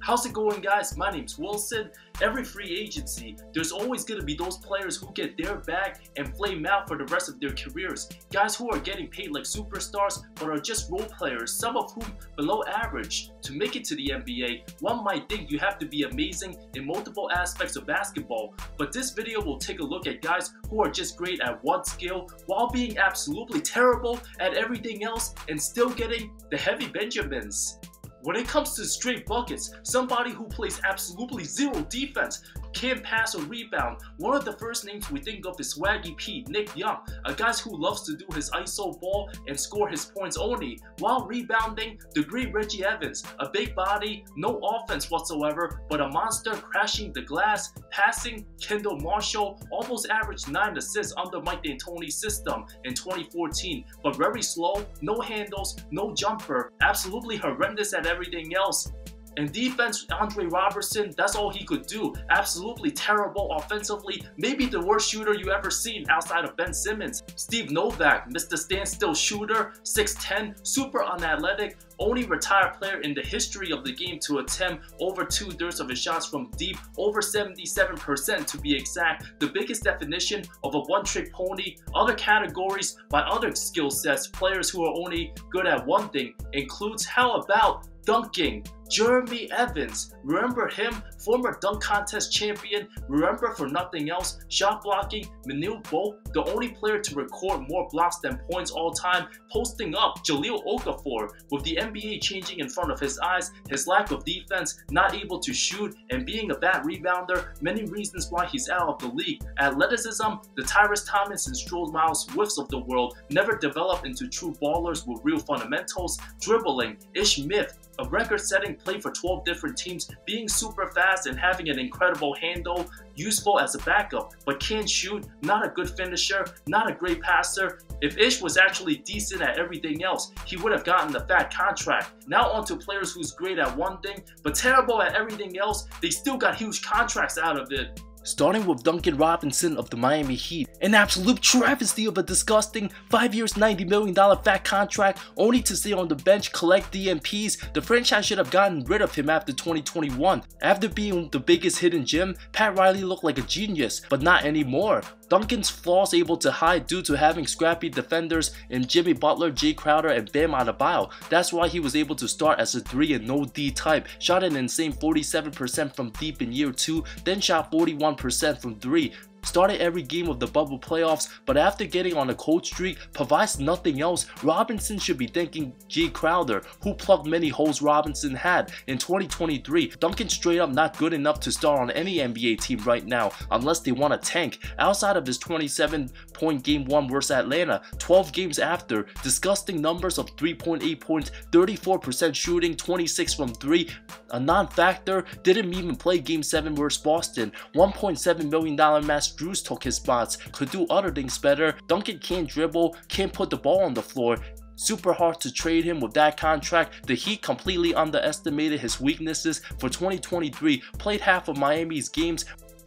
How's it going, guys? My name's Wilson. Every free agency, there's always going to be those players who get their bag and flame out for the rest of their careers. Guys who are getting paid like superstars but are just role players, some of whom below average. To make it to the NBA, one might think you have to be amazing in multiple aspects of basketball, but this video will take a look at guys who are just great at one skill while being absolutely terrible at everything else and still getting the heavy Benjamins. When it comes to straight buckets, somebody who plays absolutely zero defense, can't pass or rebound, one of the first names we think of is Swaggy P, Nick Young, a guy who loves to do his ISO ball and score his points only, while rebounding the great Reggie Evans, a big body, no offense whatsoever, but a monster crashing the glass, passing Kendall Marshall, almost averaged 9 assists under Mike D'Antoni's system in 2014, but very slow, no handles, no jumper, absolutely horrendous at everything else. And defense, Andre Robertson, that's all he could do. Absolutely terrible offensively. Maybe the worst shooter you ever seen outside of Ben Simmons. Steve Novak, Mr. Standstill shooter, 6'10", super unathletic, only retired player in the history of the game to attempt over 2/3 of his shots from deep, over 77% to be exact. The biggest definition of a one-trick pony. Other categories by other skill sets, players who are only good at one thing, includes how about dunking? Jeremy Evans, remember him? Former dunk contest champion, remember for nothing else. Shot blocking, Manute Bol, the only player to record more blocks than points all time, posting up Jahlil Okafor. With the NBA changing in front of his eyes, his lack of defense, not able to shoot, and being a bad rebounder, many reasons why he's out of the league. Athleticism, the Tyrese Thomas and Stroll Miles Swifts of the world never developed into true ballers with real fundamentals. Dribbling, Ish Smith, a record-setting play for 12 different teams, being super fast and having an incredible handle, useful as a backup, but can't shoot, not a good finisher, not a great passer. If Ish was actually decent at everything else, he would have gotten the fat contract. Now on to players who's great at one thing, but terrible at everything else, they still got huge contracts out of it. Starting with Duncan Robinson of the Miami Heat, an absolute travesty of a disgusting 5 years $90 million fat contract only to stay on the bench, collect DMPs. The franchise should have gotten rid of him after 2021. After being the biggest hidden gem, Pat Riley looked like a genius, but not anymore. Duncan's flaws able to hide due to having scrappy defenders in Jimmy Butler, Jay Crowder, and Bam Adebayo. That's why he was able to start as a 3 and no D type, shot an insane 47% from deep in year 2, then shot 41% from 3. Started every game of the bubble playoffs, but after getting on a cold streak, provides nothing else. Robinson should be thanking Jay Crowder, who plugged many holes Robinson had in 2023. Duncan straight up not good enough to start on any NBA team right now, unless they want to tank. Outside of his 27-point game 1 versus Atlanta, 12 games after, disgusting numbers of 3.8 points, 34% shooting, 26 from 3, a non-factor, didn't even play game 7 versus Boston. $1.7 million Max Drews took his spots, could do other things better. Duncan can't dribble, can't put the ball on the floor. Super hard to trade him with that contract. The Heat completely underestimated his weaknesses for 2023, played half of Miami's games,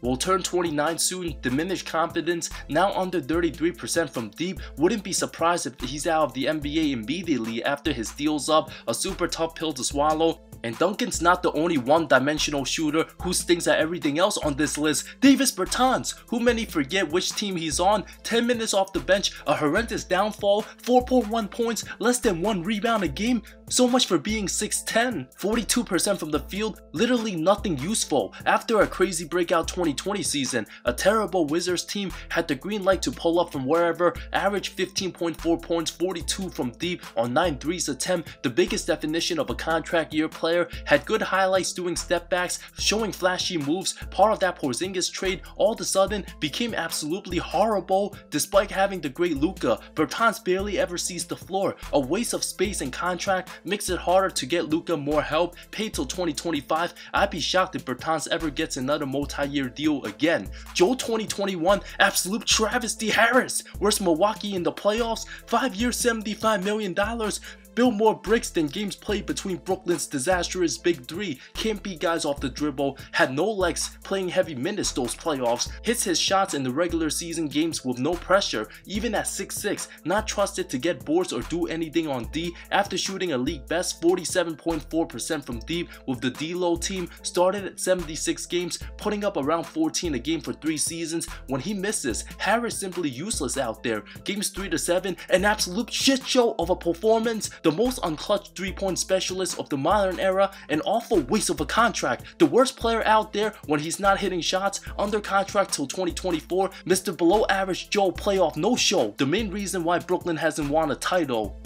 will turn 29 soon, diminished confidence, now under 33% from deep. Wouldn't be surprised if he's out of the NBA immediately after his deal's up, a super tough pill to swallow. And Duncan's not the only one-dimensional shooter who stinks at everything else on this list. Davis Bertans, who many forget which team he's on, 10 minutes off the bench, a horrendous downfall, 4.1 points, less than 1 rebound a game. So much for being 6'10", 42% from the field, literally nothing useful. After a crazy breakout 2020 season, a terrible Wizards team had the green light to pull up from wherever, averaged 15.4 points, 42 from deep on 9 threes attempt, the biggest definition of a contract year player, had good highlights doing step backs, showing flashy moves. Part of that Porzingis trade all of a sudden became absolutely horrible despite having the great Luka. Bertans barely ever sees the floor, a waste of space and contract, makes it harder to get Luka more help, paid till 2025. I'd be shocked if Bertans ever gets another multi-year deal again. Joe 2021, absolute travesty. Harris, where's Milwaukee in the playoffs? 5 years, $75 million. build more bricks than games played between Brooklyn's disastrous Big Three, can't beat guys off the dribble, had no legs, playing heavy minutes those playoffs, hits his shots in the regular season games with no pressure, even at 6'6", not trusted to get boards or do anything on D after shooting a league best 47.4% from deep with the D-Low team, started at 76 games, putting up around 14 a game for 3 seasons. When he misses, Harris simply useless out there. Games 3 to 7, an absolute shit show of a performance, the most unclutched 3-point specialist of the modern era, an awful waste of a contract, the worst player out there when he's not hitting shots, under contract till 2024, Mr. Below Average Joe playoff no-show, the main reason why Brooklyn hasn't won a title.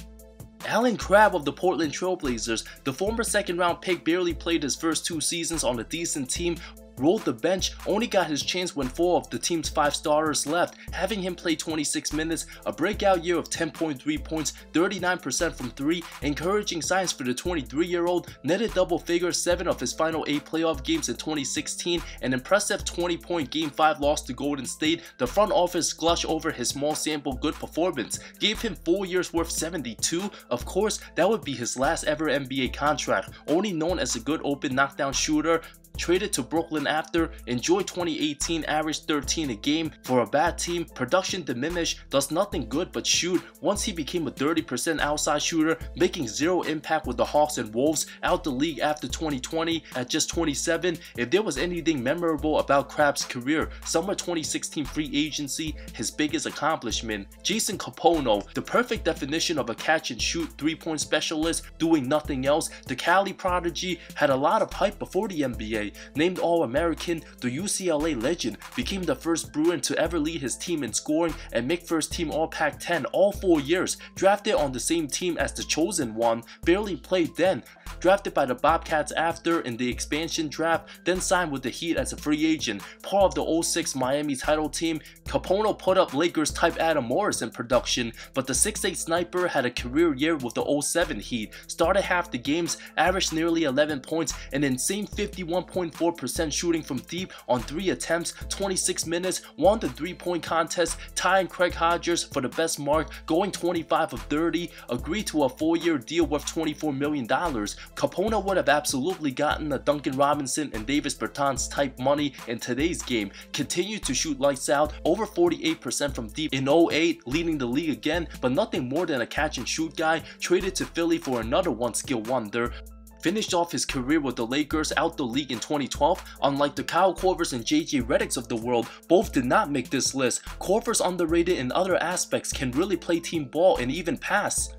Allen Crabbe of the Portland Trail Blazers, the former second-round pick, barely played his first 2 seasons on a decent team, rolled the bench, only got his chance when 4 of the team's 5 starters left, having him play 26 minutes, a breakout year of 10.3 points, 39% from 3, encouraging signs for the 23-year-old, netted double figures 7 of his final 8 playoff games in 2016, an impressive 20-point Game 5 loss to Golden State. The front office gushed over his small sample good performance, gave him 4 years worth 72, of course that would be his last ever NBA contract, only known as a good open knockdown shooter. Traded to Brooklyn after, enjoyed 2018, averaged 13 a game. For a bad team, production diminished, does nothing good but shoot. Once he became a 30% outside shooter, making zero impact with the Hawks and Wolves, out the league after 2020 at just 27. If there was anything memorable about Crabbe's career, summer 2016 free agency, his biggest accomplishment. Jason Capono, the perfect definition of a catch and shoot 3-point specialist doing nothing else. The Cali prodigy had a lot of hype before the NBA. Named All-American, the UCLA legend became the first Bruin to ever lead his team in scoring and make first team All-Pac-10 all 4 years. Drafted on the same team as the Chosen One, barely played then. Drafted by the Bobcats after in the expansion draft, then signed with the Heat as a free agent. Part of the 06 Miami title team, Capono put up Lakers type Adam Morris in production, but the 6'8 sniper had a career year with the 07 Heat. Started half the games, averaged nearly 11 points, an insane 51.4% shooting from deep on 3 attempts, 26 minutes, won the 3-point contest, tying Craig Hodges for the best mark, going 25 of 30, agreed to a 4-year deal worth $24 million. Capono would have absolutely gotten a Duncan Robinson and Davis Bertans type money in today's game. Continued to shoot lights out, over 48% from deep in 08, leading the league again, but nothing more than a catch and shoot guy. Traded to Philly for another one-skill wonder. Finished off his career with the Lakers, out the league in 2012. Unlike the Kyle Korvers and JJ Redicks of the world, both did not make this list. Korver's underrated in other aspects, can really play team ball and even pass.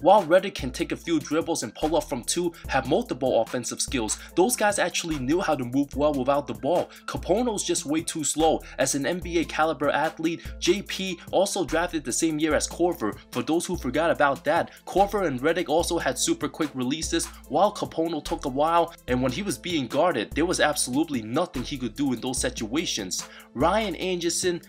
While Redick can take a few dribbles and pull up from 2, have multiple offensive skills, those guys actually knew how to move well without the ball. Capono's just way too slow. As an NBA caliber athlete, JP also drafted the same year as Korver. For those who forgot about that, Korver and Redick also had super quick releases, while Capono took a while, and when he was being guarded, there was absolutely nothing he could do in those situations. Ryan Anderson,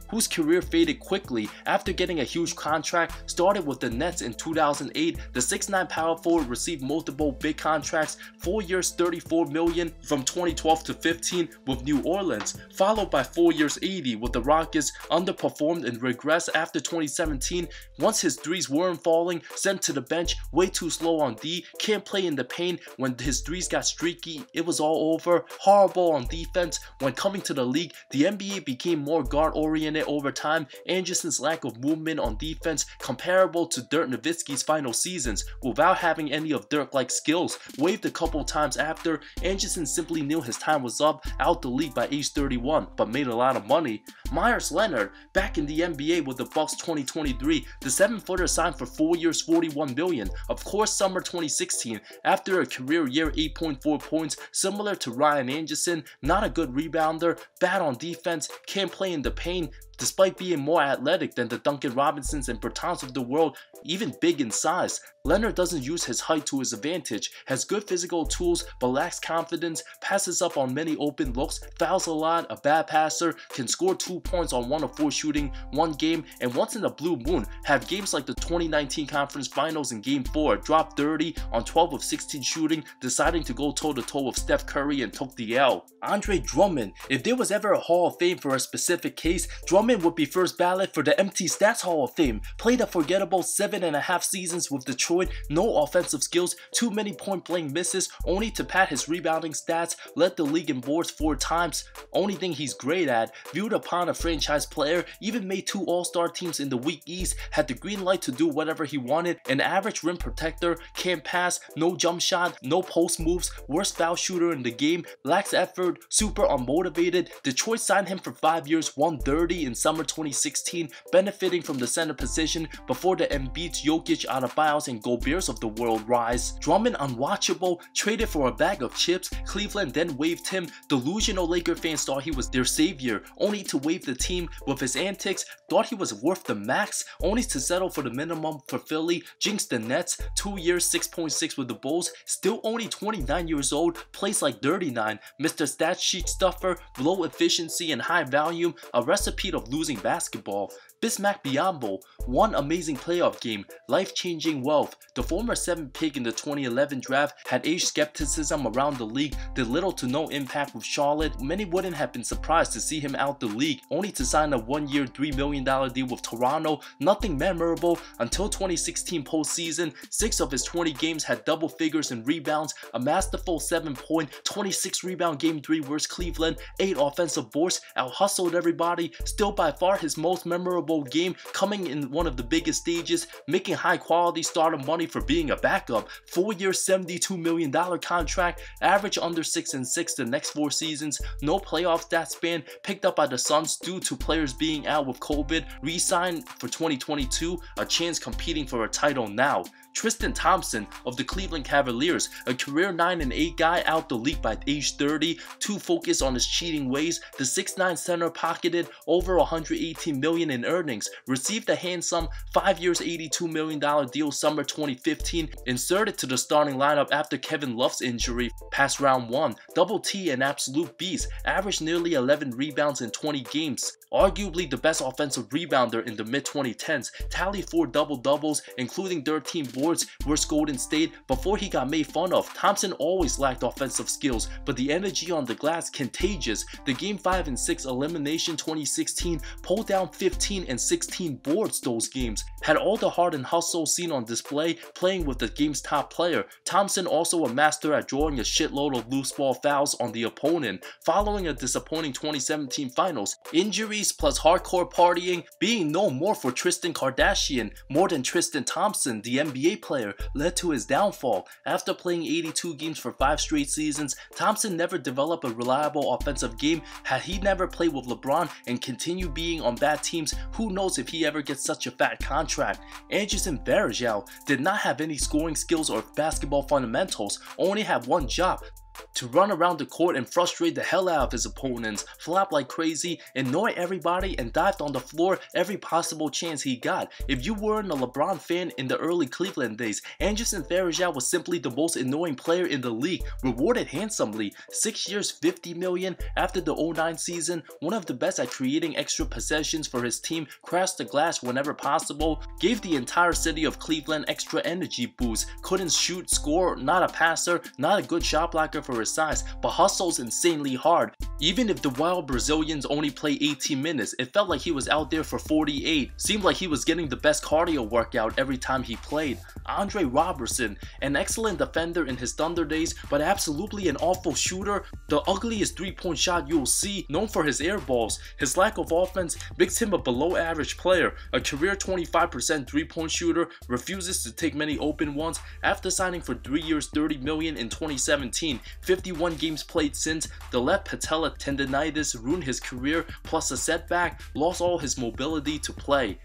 whose career faded quickly after getting a huge contract, started with the Nets in 2008. The 6'9 power forward received multiple big contracts, 4 years $34 million from 2012 to 15 with New Orleans, followed by 4 years $80 with the Rockets, underperformed and regressed after 2017. Once his threes weren't falling, sent to the bench, way too slow on D, can't play in the paint. When his threes got streaky, it was all over. Horrible on defense. When coming to the league, the NBA became more guard oriented over time. Anderson's lack of movement on defense comparable to Dirk Nowitzki's final seasons without having any of Dirk-like skills. Waived a couple times after, Anderson simply knew his time was up, out the league by age 31, but made a lot of money. Myers Leonard, back in the NBA with the Bucks 2023, the 7-footer signed for 4 years $41 million. Of course, summer 2016, after a career year 8.4 points, similar to Ryan Anderson, not a good rebounder, bad on defense, can't play in the paint, despite being more athletic than the Duncan Robinsons and Bertans of the world, even big in size. Leonard doesn't use his height to his advantage, has good physical tools but lacks confidence, passes up on many open looks, fouls a lot, a bad passer, can score 2 points on 1 of 4 shooting one game, and once in a blue moon, have games like the 2019 conference finals in game 4, dropped 30 on 12 of 16 shooting, deciding to go toe to toe with Steph Curry and took the L. Andre Drummond, if there was ever a Hall of Fame for a specific case, Drummond would be first ballot for the Empty Stats Hall of Fame. Played a forgettable 7.5 seasons with Detroit Detroit, no offensive skills, too many point-blank misses, only to pad his rebounding stats, led the league in boards 4 times, only thing he's great at, viewed upon a franchise player, even made 2 All-Star teams in the weak East, had the green light to do whatever he wanted, an average rim protector, can't pass, no jump shot, no post moves, worst foul shooter in the game, lacks effort, super unmotivated. Detroit signed him for 5 years, 130 in summer 2016, benefiting from the center position before the Embiid, Jokic, Adebayos, and Goberts of the world rise. Drummond unwatchable, traded for a bag of chips, Cleveland then waived him. Delusional Laker fans thought he was their savior, only to waive the team with his antics, thought he was worth the max, only to settle for the minimum for Philly, jinxed the Nets, 2 years 6.6 with the Bulls, still only 29 years old, plays like 39, Mr. Stat Sheet stuffer, low efficiency and high volume, a recipe of losing basketball. Bismack Biyombo, one amazing playoff game, life-changing wealth. The former 7th pick in the 2011 draft had age skepticism around the league, did little to no impact with Charlotte. Many wouldn't have been surprised to see him out the league, only to sign a 1-year $3 million deal with Toronto. Nothing memorable until 2016 postseason. 6 of his 20 games had double figures in rebounds, a masterful 7-point, 26 rebound game 3 versus Cleveland, 8 offensive boards, out-hustled everybody, still by far his most memorable game, coming in one of the biggest stages, making high quality starter money for being a backup. 4 year $72 million contract, average under 6 and 6 the next 4 seasons, no playoff stat span, picked up by the Suns due to players being out with COVID, re-signed for 2022, a chance competing for a title now. Tristan Thompson of the Cleveland Cavaliers, a career 9 and 8 guy out the league by age 30, too focused on his cheating ways. The 6'9 center pocketed over $118 million in earnings, received a handsome 5 years $82 million deal summer 2015, inserted to the starting lineup after Kevin Love's injury past round 1, double T an absolute beast, averaged nearly 11 rebounds in 20 games. Arguably the best offensive rebounder in the mid-2010s, tallied 4 double-doubles, including 13 boards versus Golden State before he got made fun of. Thompson always lacked offensive skills, but the energy on the glass contagious. The Game 5 and 6 elimination 2016 pulled down 15 and 16 boards those games. Had all the heart and hustle seen on display, playing with the game's top player. Thompson also a master at drawing a shitload of loose ball fouls on the opponent. Following a disappointing 2017 finals, injuries plus hardcore partying, being known more for Tristan Kardashian more than Tristan Thompson, the NBA player, led to his downfall. After playing 82 games for 5 straight seasons, Thompson never developed a reliable offensive game. Had he never played with LeBron and continued being on bad teams, who knows if he ever gets such a fat contract. Anderson Varejao did not have any scoring skills or basketball fundamentals, only had one job: to run around the court and frustrate the hell out of his opponents, flop like crazy, annoy everybody, and dived on the floor every possible chance he got. If you weren't a LeBron fan in the early Cleveland days, Anderson Varejao was simply the most annoying player in the league, rewarded handsomely. 6 years $50 million after the 09 season, one of the best at creating extra possessions for his team, crashed the glass whenever possible, gave the entire city of Cleveland extra energy boost, couldn't shoot, score, not a passer, not a good shot blocker for his size, but hustles insanely hard. Even if the wild Brazilians only play 18 minutes, it felt like he was out there for 48. Seemed like he was getting the best cardio workout every time he played. Andre Robertson, an excellent defender in his Thunder days, but absolutely an awful shooter. The ugliest 3-point shot you'll see, known for his air balls. His lack of offense makes him a below average player. A career 25% 3-point shooter, refuses to take many open ones. After signing for 3 years $30 million in 2017, 51 games played since, the left patella tendonitis ruined his career, plus a setback, lost all his mobility to play.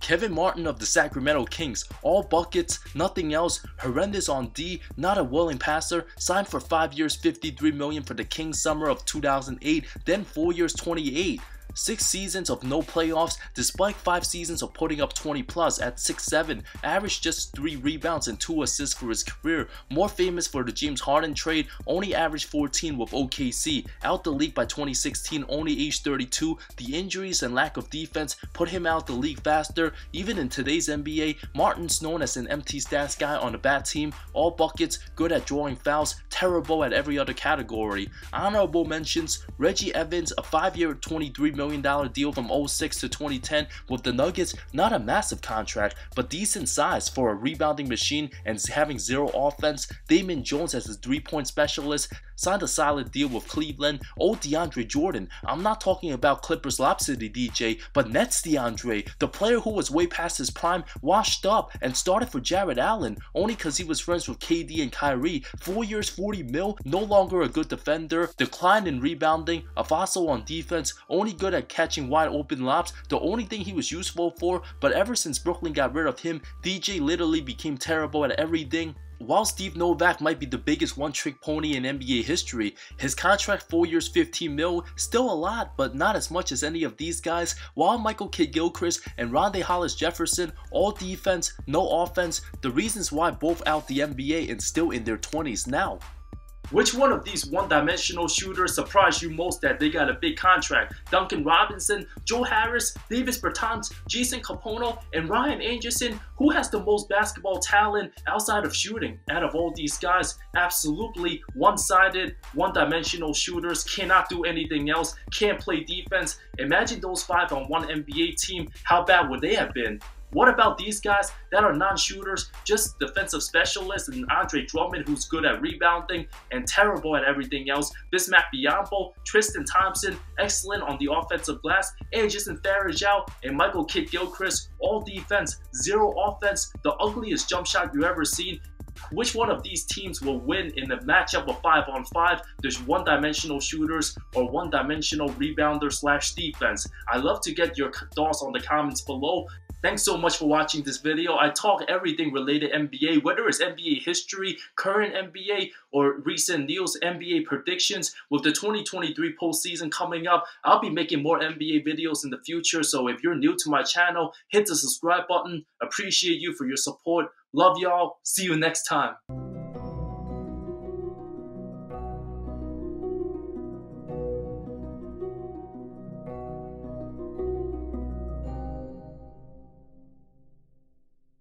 Kevin Martin of the Sacramento Kings, all buckets, nothing else, horrendous on D, not a willing passer, signed for 5 years $53 million for the Kings summer of 2008, then 4 years $28. 6 seasons of no playoffs, despite 5 seasons of putting up 20 plus at 6'7", averaged just 3 rebounds and 2 assists for his career. More famous for the James Harden trade, only averaged 14 with OKC. Out the league by 2016, only age 32. The injuries and lack of defense put him out the league faster. Even in today's NBA, Martin's known as an empty stats guy on a bad team, all buckets, good at drawing fouls, terrible at every other category. Honorable mentions: Reggie Evans, a 5-year $23 million deal from 06 to 2010 with the Nuggets. Not a massive contract, but decent size for a rebounding machine and having zero offense. Damon Jones as his 3-point specialist. Signed a solid deal with Cleveland. Old DeAndre Jordan. I'm not talking about Clippers Lob City DJ, but Nets DeAndre, the player who was way past his prime, washed up and started for Jared Allen only because he was friends with KD and Kyrie. 4 years, 40 mil, no longer a good defender, declined in rebounding, a fossil on defense, only good at catching wide open lobs, the only thing he was useful for. But ever since Brooklyn got rid of him, DJ literally became terrible at everything. While Steve Novak might be the biggest one-trick pony in NBA history, his contract 4 years 15 mil, still a lot, but not as much as any of these guys. While Michael Kidd-Gilchrist and Rondae Hollis-Jefferson, all defense, no offense, the reasons why both out the NBA and still in their 20s now. Which one of these one-dimensional shooters surprised you most that they got a big contract? Duncan Robinson, Joe Harris, Davis Bertans, Jason Capono, and Ryan Anderson? Who has the most basketball talent outside of shooting? Out of all these guys, absolutely one-sided, one-dimensional shooters, cannot do anything else, can't play defense. Imagine those 5 on 1 NBA team, how bad would they have been? What about these guys that are non-shooters, just defensive specialists, and Andre Drummond, who's good at rebounding and terrible at everything else? Bismack Biyombo, Tristan Thompson, excellent on the offensive glass, and Jason Farajao and Michael Kidd-Gilchrist, all defense, zero offense, the ugliest jump shot you ever seen. Which one of these teams will win in the matchup of 5 on 5? There's one-dimensional shooters or one-dimensional rebounder / defense. I'd love to get your thoughts on the comments below. Thanks so much for watching this video. I talk everything related NBA, whether it's NBA history, current NBA, or recent news, NBA predictions. With the 2023 postseason coming up, I'll be making more NBA videos in the future. So if you're new to my channel, hit the subscribe button. Appreciate you for your support. Love y'all. See you next time.